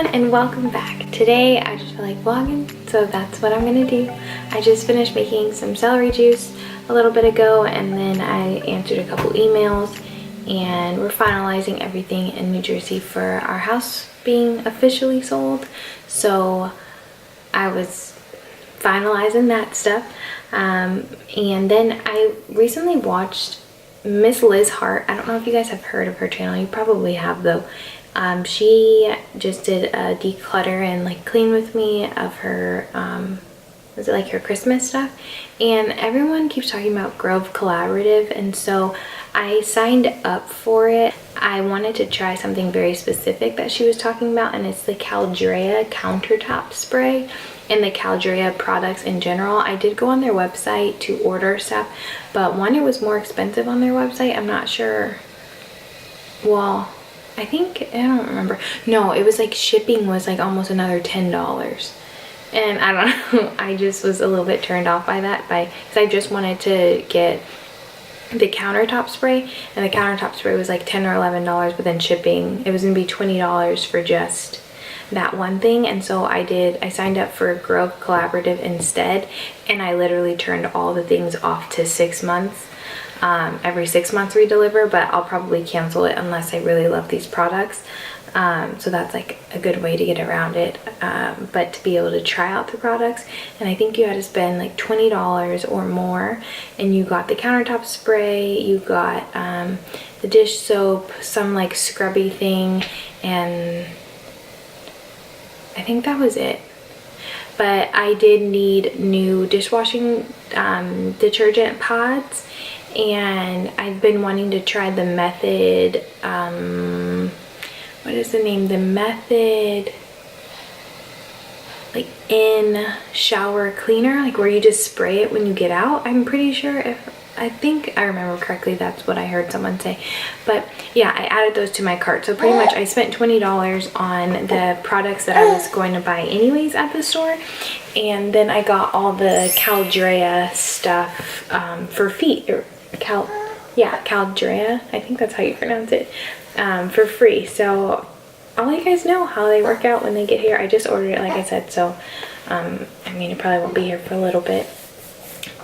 everyone and welcome back. Today I just feel like vlogging, so that's what I'm gonna do. I just finished making some celery juice a little bit ago, and then I answered a couple emails, and we're finalizing everything in New Jersey for our house being officially sold. So I was finalizing that stuff, and then I recently watched Miss Liz Hart. I don't know if you guys have heard of her channel. You probably have though. She just did a declutter and like clean with me of her was it like her Christmas stuff, and everyone keeps talking about Grove Collaborative, and so I signed up for it. I wanted to try something very specific that she was talking about, and it's the Caldrea countertop spray and the Caldrea products in general. I did go on their website to order stuff, but one, it was more expensive on their website. I'm not sure. Well, I don't remember. No, it was like shipping was like almost another $10. And I don't know, I just was a little bit turned off by that, because I just wanted to get the countertop spray, and the countertop spray was like $10 or $11, but then shipping, it was gonna be $20 for just that one thing. And so I signed up for Grove Collaborative instead, and I literally turned all the things off to 6 months. Every 6 months we deliver, but I'll probably cancel it unless I really love these products. So that's like a good way to get around it, but to be able to try out the products. And I think you had to spend like $20 or more, and you got the countertop spray, you got the dish soap, some like scrubby thing, and I think that was it. But I did need new dishwashing detergent pods, and I've been wanting to try the Method, what is the name? The Method like in shower cleaner, like where you just spray it when you get out. I'm pretty sure, I think I remember correctly, that's what I heard someone say. But yeah, I added those to my cart. So pretty much I spent $20 on the products that I was going to buy anyways at the store, and then I got all the Caldrea stuff for feet, or Caldrea, I think that's how you pronounce it, for free. So I'll let you guys know how they work out when they get here. I just ordered it, like I said, so I mean, it probably won't be here for a little bit,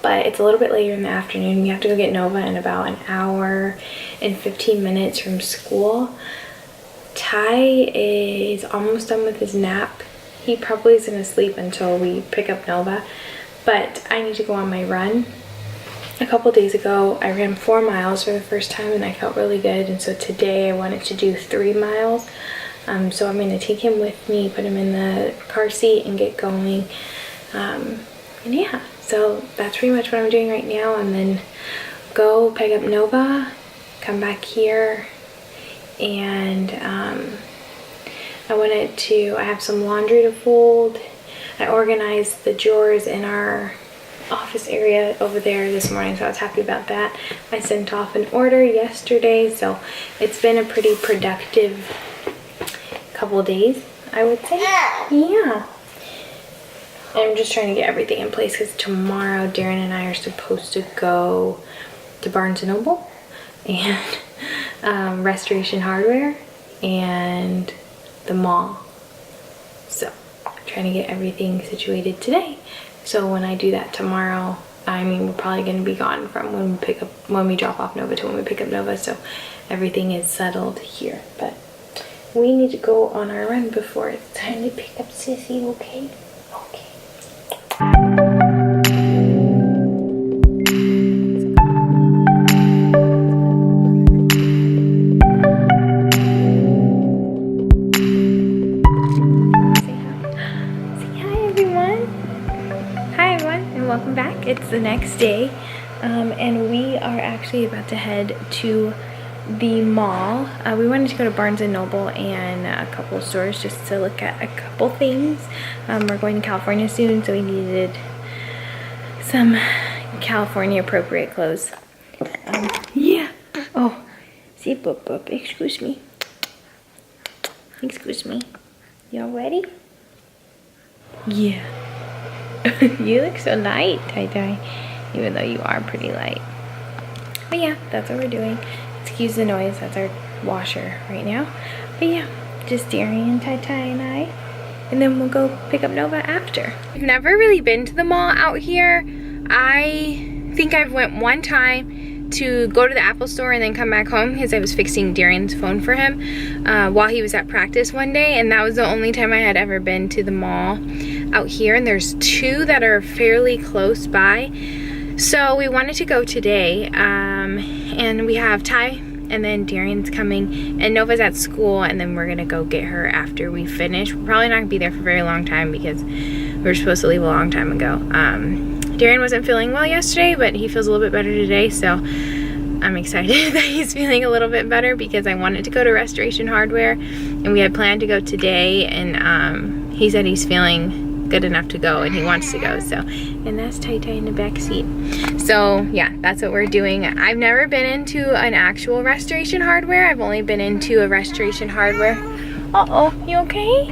but it's a little bit later in the afternoon. We have to go get Nova in about an hour and 15 minutes from school. Ty is almost done with his nap. He probably is gonna sleep until we pick up Nova, but I need to go on my run. A couple days ago I ran 4 miles for the first time, and I felt really good, and so today I wanted to do 3 miles. So I'm going to take him with me, put him in the car seat, and get going. And yeah, so that's pretty much what I'm doing right now, and then go pick up Nova, come back here, and I have some laundry to fold. I organized the drawers in our office area over there this morning, so I was happy about that. I sent off an order yesterday, so it's been a pretty productive couple of days, I would say. Yeah. And I'm just trying to get everything in place, because tomorrow Darren and I are supposed to go to Barnes & Noble and Restoration Hardware and the mall. So I'm trying to get everything situated today, so when I do that tomorrow, I mean, we're probably going to be gone from when we drop off Nova to when we pick up Nova, so everything is settled here. But we need to go on our run before it's time to pick up Sissy, okay? Okay. Say hi, everyone. Hi, everyone, and welcome back. It's the next day, and we are actually about to head to the mall. We wanted to go to Barnes & Noble and a couple of stores just to look at a couple things. We're going to California soon, so we needed some California appropriate clothes. Yeah. Oh, see, boop boop. Excuse me. Excuse me. Y'all ready? Yeah. You look so light, Ty-Ty, even though you are pretty light. But yeah, that's what we're doing. Excuse the noise, that's our washer right now. But yeah, Just Darian, Tai Tai, and I. And then we'll go pick up Nova after. I've never really been to the mall out here. I think I've went one time to go to the Apple store and then come back home because I was fixing Darian's phone for him while he was at practice one day, and that was the only time I had ever been to the mall out here. And there's two that are fairly close by, so we wanted to go today. And we have Ty, and then Darian's coming, and Nova's at school, and then we're gonna go get her after we finish. We're probably not gonna be there for a very long time because we were supposed to leave a long time ago. Darian wasn't feeling well yesterday, but he feels a little bit better today, so I'm excited that he's feeling a little bit better because I wanted to go to Restoration Hardware, and we had planned to go today, and he said he's feeling good enough to go and he wants to go. So, and that's Tai Tai in the back seat. So yeah, that's what we're doing. I've never been into an actual Restoration Hardware. I've only been into a Restoration Hardware. Uh-oh, you okay?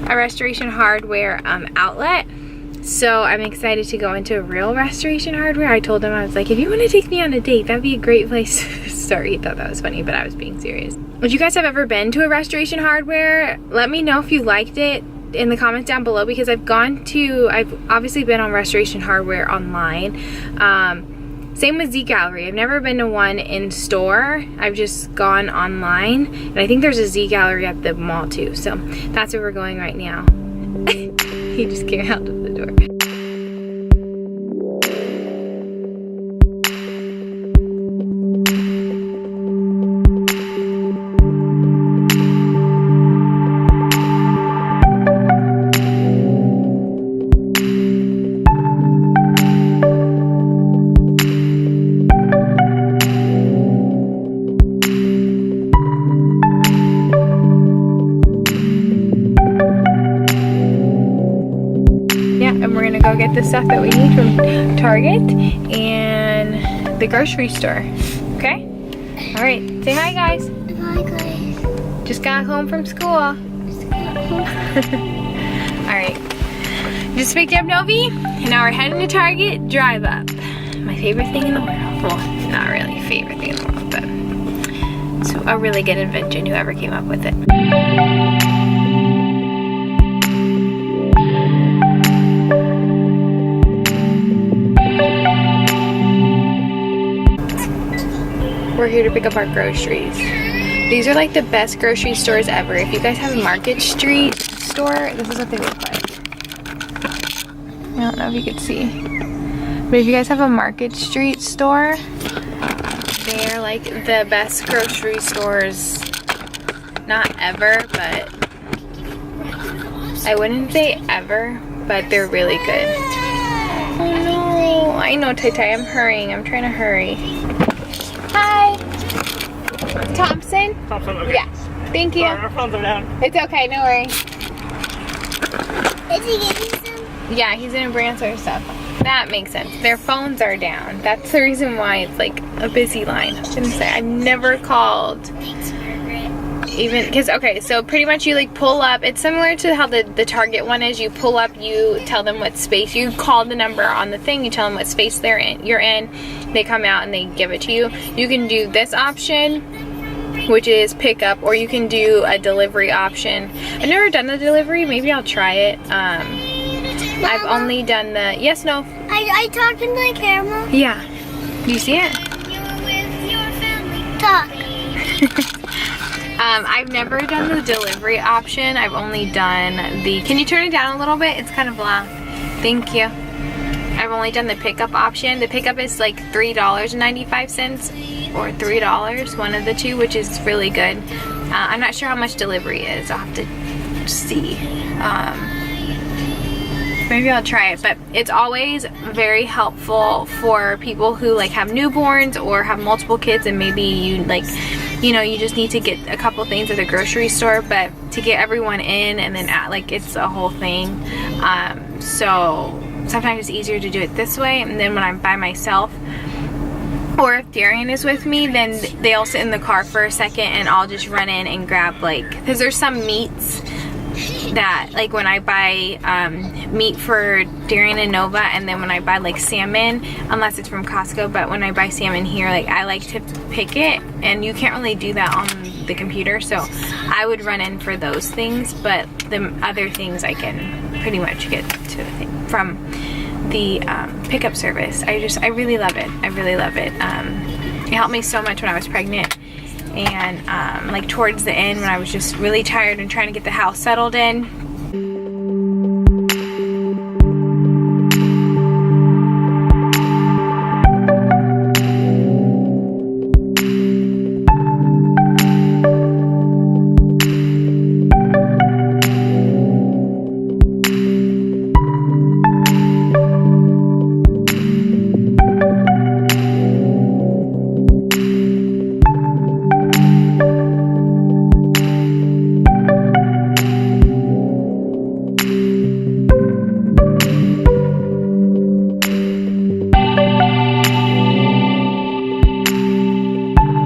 A Restoration Hardware outlet. So I'm excited to go into a real Restoration Hardware. I told him, I was like, if you want to take me on a date, that'd be a great place. Sorry, he thought that was funny, but I was being serious. If you guys have ever been to a Restoration Hardware, let me know if you liked it in the comments down below, because I've obviously been on Restoration Hardware online. Same with Z Gallery. I've never been to one in store. I've just gone online, and I think there's a Z Gallery at the mall too. So that's where we're going right now. He just came out of the door. And we're gonna go get the stuff that we need from Target and the grocery store. Okay? All right. Say hi, guys. Hi, guys. Just got home from school. All right. Just picked up Novi, and now we're heading to Target. Drive up. My favorite thing in the world. Well, not really favorite thing in the world, but it's a really good invention. Whoever came up with it. We're here to pick up our groceries. These are like the best grocery stores ever. If you guys have a Market Street store, this is what they look like. I don't know if you could see. But if you guys have a Market Street store, they're like the best grocery stores. Not ever, but I wouldn't say ever, but they're really good. Oh no, I know, Tai Tai, I'm hurrying. I'm trying to hurry. Hi. Thompson? Thompson, okay. Yeah. Thank you. Our phones are down. It's okay, no worries. Is he getting some? Yeah, he's gonna bring us our stuff. That makes sense. Their phones are down. That's the reason why it's like a busy line. I was gonna say, I've never called. Thanks, Margaret. Even, because, okay, so pretty much you like pull up. It's similar to how the Target one is. You pull up, you tell them what space. You call the number on the thing. You tell them what space you're in. They come out and they give it to you. You can do this option, which is pick up, or you can do a delivery option. I've never done the delivery. Maybe I'll try it. I've only done the yes, no. I talked in the camera. Yeah. Do you see it? You're with your family. Talk. I've never done the delivery option. I've only done the, can you turn it down a little bit? It's kind of loud. Thank you. I've only done the pickup option. The pickup is like $3.95 or $3, one of the two, which is really good. I'm not sure how much delivery is. I'll have to see. Maybe I'll try it, but it's always very helpful for people who like have newborns or have multiple kids, and maybe you like, you know, you just need to get a couple things at the grocery store, but to get everyone in and then like it's a whole thing. So sometimes it's easier to do it this way, and then when I'm by myself or if Darian is with me, then they'll sit in the car for a second and I'll just run in and grab, like, because there's some meats that like when I buy meat for Darien and Nova, and then when I buy like salmon, unless it's from Costco, but when I buy salmon here, like I like to pick it, and you can't really do that on the computer, so I would run in for those things, but the other things I can pretty much get to the thing from the pickup service. I really love it. I really love it. It helped me so much when I was pregnant, and like towards the end when I was just really tired and trying to get the house settled in.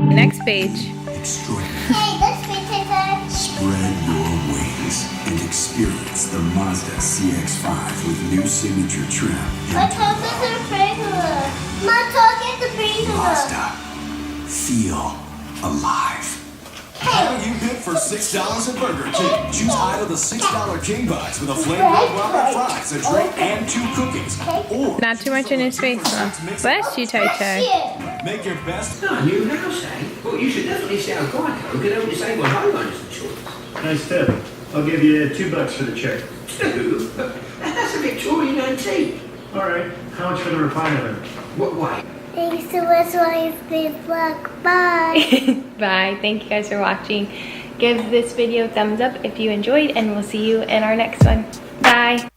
Next page. Hey, this page is Spread your wings and experience the Mazda CX-5 with new signature trim. my dog is a regular. My dog is a regular. Mazda. Feel alive. How do you bid for $6 at Burger King? Choose either the $6 King Bucks with a flaming rubber fries, a drink, and 2 cookies. Or Not too much in his face, Mom. Bless you, Tai Tai. make your best. Not a new house, eh? Well, you should definitely see how Geico could help you save on homeowners insurance. Nice tip. I'll give you $2 for the chair. 2? That's a Victorian antique. All right. How much for the recliner then? What way? Thanks so much for your feedback. Bye. Bye. Thank you guys for watching. Give this video a thumbs up if you enjoyed, and we'll see you in our next one. Bye.